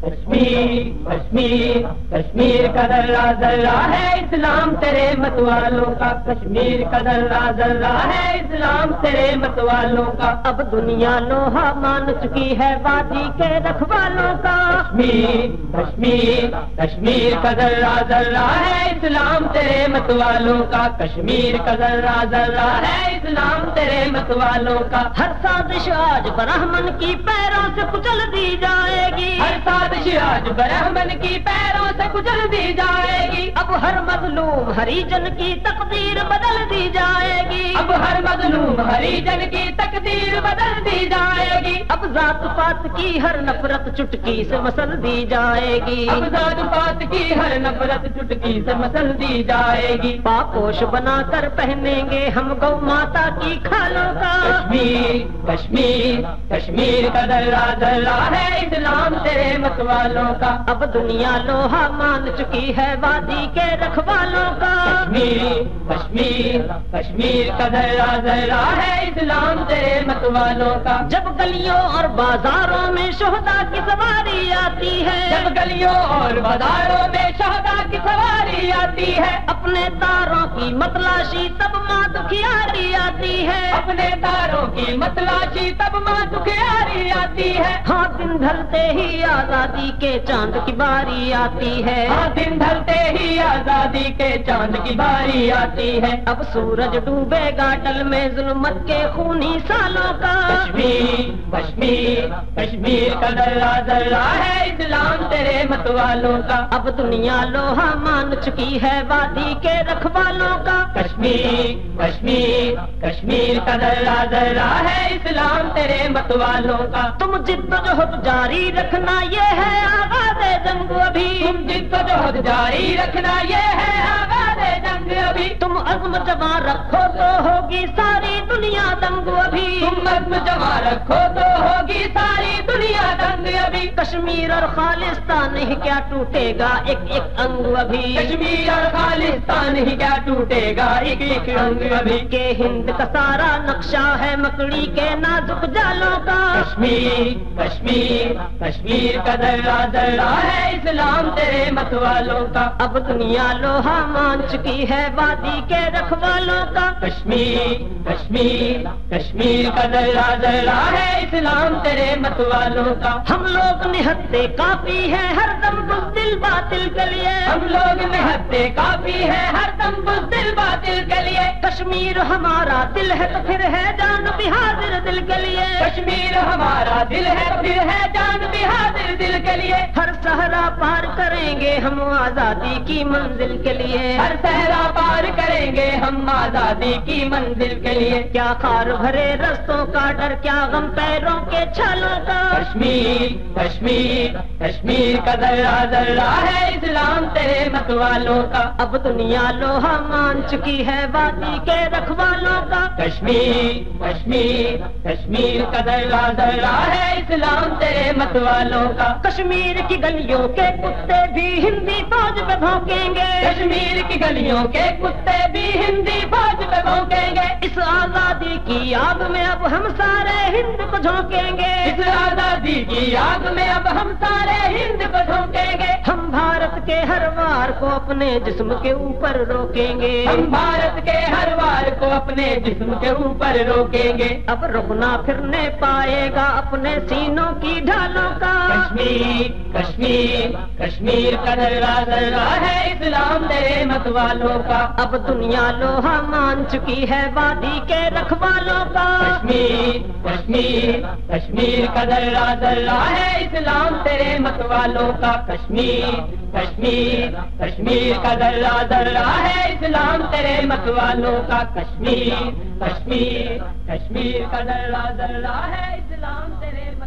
کشمیر کشمیر کشمیر کا ذرہ ذرہ ہے اسلام تیرے مت والوں کا، کشمیر کا ذرہ ذرہ ہے اسلام تیرے مت والوں کا، اب دنیا لوہا مان چکی ہے وادی کے رکھوالوں کا، کشمیر کشمیر کشمیر کا ذرہ ذرہ ہے اسلام تیرے مت والوں کا، کشمیر کا ذرہ ذرہ ہے اسلام تیرے مت والوں کا، ہر سازش آج برہمن کی پیروں سے کچل دی جائے گی، ہر سازش آج برہمن کی پیروں سے کچل دی جائے گی، اب ہر مظلوم ہریجن کی تقدیر بدل دی جائے گی، اب ہر مظلوم ہریجن کی تقدیر بدل دی جائے گی، اب ذات پات کی ہر نفرت چٹکی سے مسل دی جائے گی، اب ذات پات کی ہر نفرت چٹکی سے مسل دی جائے گی، پاپوش بنا کر پہنیں گے ہم گو ماتا کی کھالوں کا، کشمیر کشمیر کشمیر کا ذرہ ذرہ ہے اسلام تیرے مت والوں کا، اب دنیا لوہا مان چکی ہے وادی کے رکھوالوں کا، کشمیر کشمیر کشمیر کا ذرہ ذرہ ہے اسلام تیرے مت والوں کا، جب گلیوں اور بازاروں میں شہداء کی سواری آتی ہے، جب گلیوں اور بازاروں میں شہداء کی سواری آتی ہے، اپنے تاروں کی متلاشی تب ماں دکھیاری آتی ہے، اپنے تاروں کی متلاشی تب ماں دکھیاری آتی ہے، ہاں دن ڈھلتے ہی آزادی کے چاند کی باری آتی ہے، ہاں دن ڈھلتے ہی آزادی کے چاند کی باری آتی ہے، اب سورج ڈوبے گا ڈل میں ظلمت کے خونی سالوں کا، کشمیر کشمیر کشمیر کا ذرہ ذرہ ہے اسلام تیرے مت والوں کا، اب دنیا لوہا مان چکی ہے وادی کے رکھوالوں کا، کشمیر کشمیر کشمیر کا ذرہ ذرہ ہے اسلام تیرے مت والوں کا، تم جد و جہد جاری رکھنا یہ ہے آغاز جنگ ابھی، تم جد و جہد جاری رکھنا یہ ہے آغاز جنگ ابھی، تم عزم جمع رکھو تو ہوگی ساری دنیا دنگ ابھی، تم عزم جمع رکھو تو ہوگی ساری دنیا دنگ ابھی، کشمیر اور خالصتان ہی کیا ٹوٹے گا ایک ایک انگ ابھی، کشمیر اور خالصتان ہی کیا ٹوٹے گا ایک ایک انگ ابھی، کہ ہند کا سارا نقشہ ہے مکڑی کے نازک جالوں کا، کشمیر کشمیر کشمیر کا ذرہ ذرہ ہے اسلام تیرے مت والوں کا، اب دنیا لوہا مان چکی ہے وادی کے رکھوالوں کا، کشمیر کشمیر کشمیر کا ذرہ ذرہ ہے اسلام تیرے مت والوں کا، ہم لوگ نہتے کافی ہے ہر دم بزدل باطل کے لیے، ہم لوگ نہتے کافی ہے ہر دم بزدل باطل کے لیے، کشمیر ہمارا دل ہے تو پھر ہے جان بھی حاضر دل کے لیے، کشمیر ہمارا دل ہے تو پھر ہے جان بھی حاضر دل کے لیے، ہر صحرا پار کریں گے ہم آزادی کی منزل کے لیے، ہر صحرا پار کریں گے ہم آزادی کی منزل کے لیے، کیا خار بھرے رستوں کا ڈر کیا غم پیروں کے چھالوں کا، کشمیر کشمیر کشمیر کا ذرہ ذرہ ہے اسلام تیرے مت والوں کا، اب دنیا لوہا مان چکی ہے وادی کے رکھوالوں کا، کشمیر کشمیر کشمیر کا ذرہ ذرہ ہے اسلام تیرے مت والوں کا، کشمیر کی گلیوں کے کتے بھی ہندی فوج پہ بھونکیں گے، کشمیر کی گلیوں کے کتے بھی ہندی فوج پہ بھونکیں گے، اس آزادی کی آگ میں اب ہم سارے ہند کو جھونکیں گے، اس آزادی کی آگ میں اب ہم سارے ہند کو جھونکیں گے، ہم بھارت کے ہر وار کو اپنے جسم کے اوپر روکیں گے، ہم بھارت کے ہر وار کو اپنے جسم کے اوپر روکیں گے، اب رکنا پھرنے پائے گا اپنے سینوں کی ڈھالوں کا، کشمیر کشمیر کشمیر کا ذرہ ذرہ ہے اسلام تیرے مت والوں کا، اب دنیا لوہا مان چکی ہے وادی کے رکھوالوں کا، کشمیر کشمیر کشمیر کا ذرہ ذرہ ہے اسلام تیرے مت والوں کا، کشمیر کشمیر کشمیر کا ذرہ ذرہ ہے اسلام تیرے مت والوں کا، کشمیر کشمیر کشمیر کا ذرہ ذرہ ہے اسلام تیرے مت